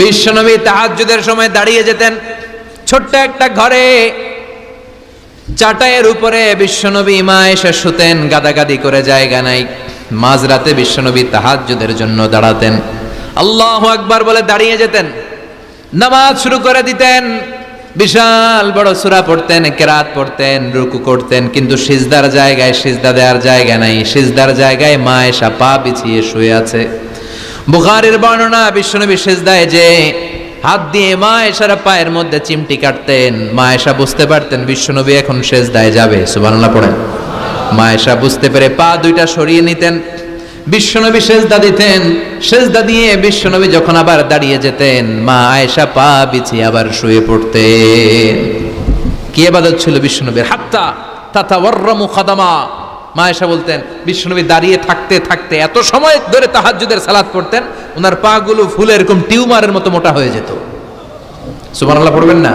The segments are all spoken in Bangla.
বিশ্বনবী তাহাজ্জুদের সময় দাঁড়িয়ে যেতেন। ছোট্ট একটা ঘরে চাটাইয়ের উপরে বিশ্বনবী মা এসে শুতেন, গাদাগাদি করে জায়গা নাই। মাঝরাতে বিশ্বনবী তাহাজ্জুদের জন্য দাঁড়াতেন, আল্লাহু আকবার বলে দাঁড়িয়ে যেতেন, নামাজ শুরু করে দিতেন। বিশাল বড় সূরা পড়তেন, কেরাত পড়তেন, রুকু করতেন, কিন্তু সিজদার জায়গায় সিজদা দেওয়ার জায়গা নাই। সিজদার জায়গায় মা এসা পা বিছিয়ে শুয়ে আছে। বুখারীর বর্ণনা, বিশ্বনবী সিজদায় যে হাত দিয়ে মা এসার পায়ের মধ্যে চিমটি কাটতেন, মা এসা বুঝতে পারতেন বিশ্বনবী এখন সিজদায় যাবে। সুবহানাল্লাহ পড়েন। মা এসা বুঝতে পেরে পা দুইটা সরিয়ে নিতেন, বিশ্বনবী সিজদা দিতেন। সিজদা দিয়ে বিশ্বনবী যখন আবার দাঁড়িয়ে যেতেন, মা আয়েশা পা বিছিয়ে আবার শুয়ে পড়তেন। কি ইবাদত ছিল বিশ্বনবীর! হাত্তা তাতাওয়াররামু খাদামা। মা আয়েশা বলতেন বিশ্বনবী দাঁড়িয়ে থাকতে থাকতে এত সময় ধরে তাহাজ্জুদের সালাত পড়তেন, ওনার পা গুলো ফুলে এরকম টিউমারের মতো মোটা হয়ে যেত। সুবহানাল্লাহ পড়বেন না?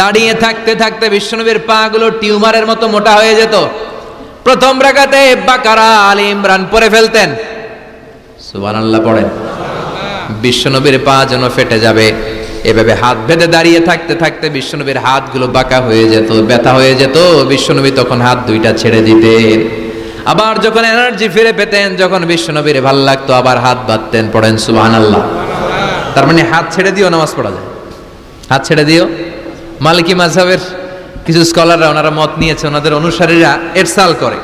দাঁড়িয়ে থাকতে থাকতে বিশ্বনবীর পা গুলো টিউমারের মতো মোটা হয়ে যেত। প্রথম রাকাতে বাকারা, আলে ইমরান পড়ে ফেলতেন। সুবহানাল্লাহ পড়েন। বিশ্বনবীর পা যেন ফেটে যাবে, এভাবে হাত বেঁধে দাঁড়িয়ে থাকতে থাকতে বিশ্বনবীর হাতগুলো বাঁকা হয়ে যেত, ব্যথা হয়ে যেত। বিশ্বনবী তখন হাত দুইটা ছেড়ে দিতেন। আবার যখন এনার্জি ফিরে পেতেন, যখন বিশ্বনবীর ভাল লাগতো, আবার হাত বাঁধতেন। পড়েন সুবহানাল্লাহ। তার মানে হাত ছেড়ে দিও নামাজ পড়া যায়। হাত ছেড়ে দিও। মালিকি মাযহাবের কিছু স্কলাররা ওনারা মত নিয়েছে, ওনাদের অনুসারীরা এরসাল করে,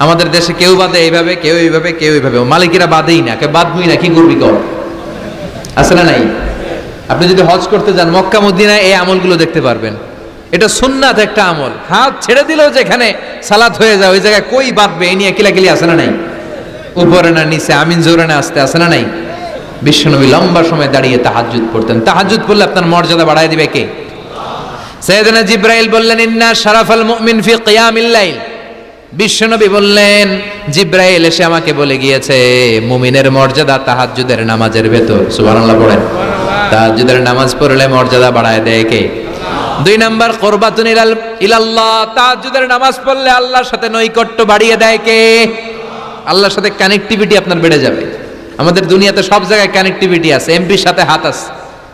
আমাদের দেশে কেউ বাদে এইভাবে, কেউ এইভাবে, কেউ এইভাবে। মালিকিরা বাদেই না, কেউ বাদবই না, কি করবি কর। আছে না নাই? আপনি যদি হজ করতে যান মক্কা মদিনায় এই আমলগুলো দেখতে পারবেন। এটা সুন্নাত একটা আমল। হাত ছেড়ে দিলেও যেখানে সালাত হয়ে যায় ওই জায়গায় কই বাঁধবে এই নিয়ে কিলাকিলি আছে না নাই? উপরে না নিচে, আমিন জোরে না আসতে, আছে না নাই? বিশ্বনবী লম্বা সময় দাঁড়িয়ে তাহাজ্জুদ পড়তেন। তাহাজ্জুদ পড়লে আপনার মর্যাদা বাড়ায় দিবে কে? সাইয়েদনা জিবরাইল বললেন ইন্না শারাফাল মুমিন ফি কিয়ামিল লাইল। বিশ্বনবী বললেন জিবরাইল এসে আমাকে বলে গিয়েছে মুমিনের মর্যাদা তাহাজ্জুদের নামাজের ভেতর। সুবহানাল্লাহ পড়েন। তাহাজ্জুদের নামাজ পড়লে মর্যাদা বাড়ায় দেয় কে? দুই নাম্বার কুরবাতুন ইলাল্লাহ। তাহাজ্জুদের নামাজ পড়লে আল্লাহর সাথে নৈকট্য বাড়িয়ে দেয় কে? আল্লাহর সাথে কানেক্টিভিটি আপনার বেড়ে যাবে। আমাদের দুনিয়াতে সব জায়গায় কানেক্টিভিটি আছে। এমপির সাথে হাত আছে,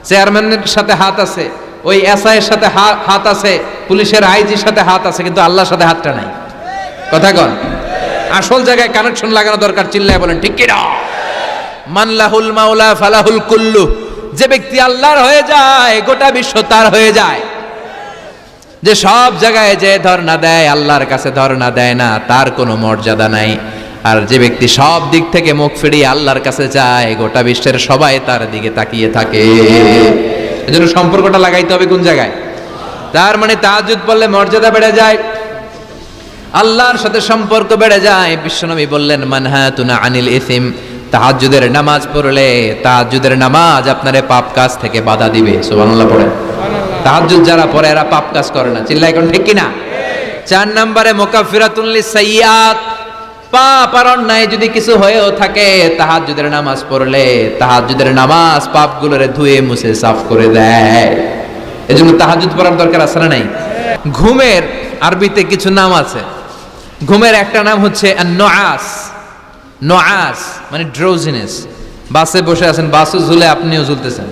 চেয়ারম্যানের সাথে হাত আছে, ওই এসআই এর সাথে হাত আছে, পুলিশের আইজির সাথে হাত আছে, কিন্তু আল্লাহর সাথে হাতটা নাই। কথা কন। আসল জায়গায় কানেকশন লাগানো দরকার। চিল্লায় বলেন ঠিক কি না? মান লাহুল মাওলা ফালাহুল কুল্লু। যে ব্যক্তি আল্লাহর হয়ে যায় গোটা বিশ্ব তার হয়ে যায়। যে সব জায়গায় যে ধর্ণা দেয় আল্লাহর কাছে ধর্ণা দেয় না, তার কোনো মর্যাদা নাই। আর যে ব্যক্তি সব দিক থেকে মুখ ফিরিয়ে আল্লাহর কাছে যায় গোটা বিশ্বের সবাই তার দিকে তাকিয়ে থাকে। এজন্য সম্পর্কটা লাগাইতে হবে কোন জায়গায়? তার মানে তাহাজ্জুদ পড়লে মর্যাদা বেড়ে যায়, আল্লাহর সাথে সম্পর্ক বেড়ে যায়। বিশ্বনবী বললেন মানহাতুনা আনিল ইসিম। তাহাজ্জুদের নামাজ পড়লে তাহাজ্জুদের নামাজ আপনারে পাপ কাজ থেকে বাধা দিবে। সুবহানাল্লাহ পড়েন। তাহাজ্জুদ যারা পড়ে এরা পাপ কাজ করে না। চিল্লায় কোন ঠিক কি না? 4 নম্বরে মুকাফফিরাতুন লিসাইয়্যাত। পাপ আর অন্যায় যদি কিছু হয়েও থাকে তাহাজ্জুদের নামাজ পড়লে তাহাজ্জুদের নামাজ পাপগুলোরে ধুয়ে মুছে সাফ করে দেয়। এজন্য তাহাজ্জুদ পড়ার দরকার আছে না নাই? ঘুমের আরবিতে কিছু নাম আছে। ঘুমের একটা নাম হচ্ছে আন-নুআস। নুআস মানে ড্রোজিনেস। বাসে বসে আছেন, বাসও ঝুলে আপনিও ঝুলতেছেন,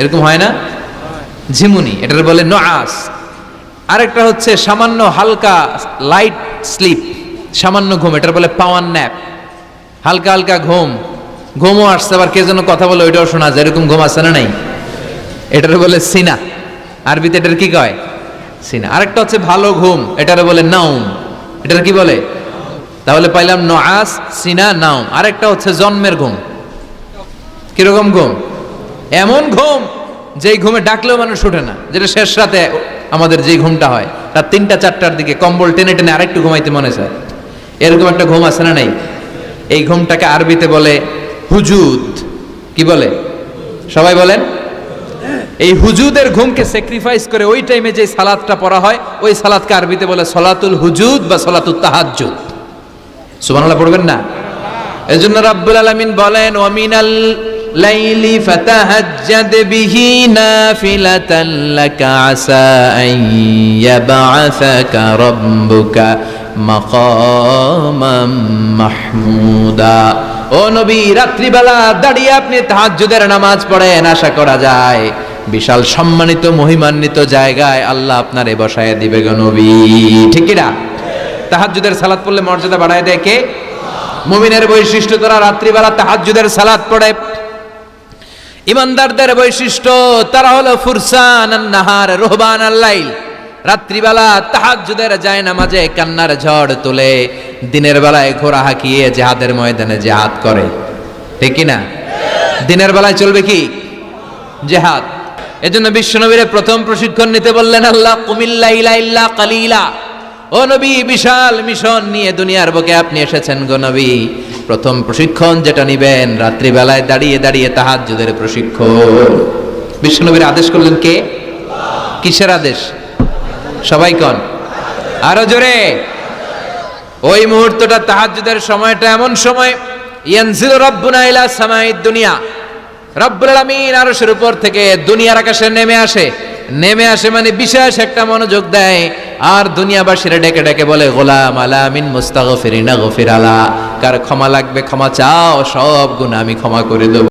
এরকম হয় না? ঝিমুনি, এটার বলে নুআস। আরেকটা হচ্ছে সামান্য হালকা লাইট স্লিপ, সামান্য ঘুম, এটার বলে পাওয়ার ন্যাপ। হালকা হালকা ঘুম, ঘুমও আসছে আবার কে যেন কথা বলে ওইটাও শোনা যায়, এরকম ঘুম আছে না নাই? এটার বলে সিনা। আরবিতে এটার কি কয়? সিনা। আরেকটা হচ্ছে ভালো ঘুম, এটার বলে নাউম। এটার কি বলে? তাহলে পাইলাম নুআস, সিনা, নাউম। আরেকটা হচ্ছে জন্মের ঘুম। কিরকম ঘুম? এমন ঘুম যেই ঘুমে ডাকলেও মানুষ ওঠে না, যেটা শেষ রাতে আমাদের যেই ঘুমটা হয় রাত 3টা-4টার দিকে কম্বল টেনে টেনে আরেকটু ঘুমাইতে মনে চায়, এরকম একটা ঘুম আছে না নাই? এই ঘুমটাকে আরবিতে বলে হুজুদ। কি বলে? সবাই বলেন। এই হুজুদের ঘুমকে স্যাক্রিফাইস করে ওই টাইমে যে সালাতটা পড়া হয় ওই সালাতকে আরবিতে বলে সলাতুল হুজুদ বা সলাতুত তাহাজ্জুদ। সুবহানাল্লাহ পড়বেন না? এজন্য রাব্বুল আলামিন বলেন ওয়া মিনাল লাইলি ফাতাহাজ্জাদ বিহি নাফিলাতান লাকা আসা আন ইয়াবআসাকা রাব্বুকা মাকামাম মাহমুদা। ও নবী, রাত্রিবেলা দাঁড়িয়ে আপনি তাহাজ্জুদের নামাজ পড়েন, আশা করা যায় বিশাল সম্মানিত মহিমান্বিত জায়গায় আল্লাহ আপনারে বসায় দিবে গো নবী। ঠিক কি না? তাহাজ্জুদের সালাত পড়লে মর্যাদা বাড়ায় দেয় কে? মুমিনের বৈশিষ্ট্য, তারা রাত্রিবেলা তাহাজ্জুদের সালাত পড়ে। ইমানদারদের বৈশিষ্ট্য, তারা হলো ফুরসান আন-নাহার রুহবান আল-লাইল। রাত্রিবেলা তাহাজ্জুদের যায় নামাজে কান্নার ঝড় তুলে, দিনের বেলায় ঘোড়া হাঁকিয়ে জিহাদের ময়দানে জিহাদ করে। ঠিক কি না? দিনের বেলায় চলবে কি? জিহাদ। এজন্য বিশ্বনবীর প্রথম প্রশিক্ষণ নিতে বললেন আল্লাহ, কুমিল লাইলা ইল্লা কালিলা। ও নবী, বিশাল মিশন নিয়ে দুনিয়ার বুকে আপনি এসেছেন গো নবী। প্রথম প্রশিক্ষণ যেটা নিবেন, রাত্রিবেলায় দাঁড়িয়ে দাঁড়িয়ে তাহাজ্জুদের প্রশিক্ষণ। বিশ্বনবীর আদেশ করলেন কে? কিসের আদেশ? সবাই কোন, আরো জোরে। ওই মুহূর্তটা তাহাজ্জুদের সময়টা এমন সময়, ইয়ানজিলু রাব্বুনা ইলা সামাইদ দুনিয়া, রব্বুল আলামিন আরশের উপর থেকে দুনিয়ার আকাশে নেমে আসে। নেমে আসে মানে বিশেষ একটা মনোযোগ দেয়, আর দুনিয়াবাসীরা ডেকে ডেকে বলে, গোলাম আলা মিন মুস্তাগফিরিনা গফির আলা, কার ক্ষমা লাগবে ক্ষমা চাও, সব গুনাহ আমি ক্ষমা করে দেব।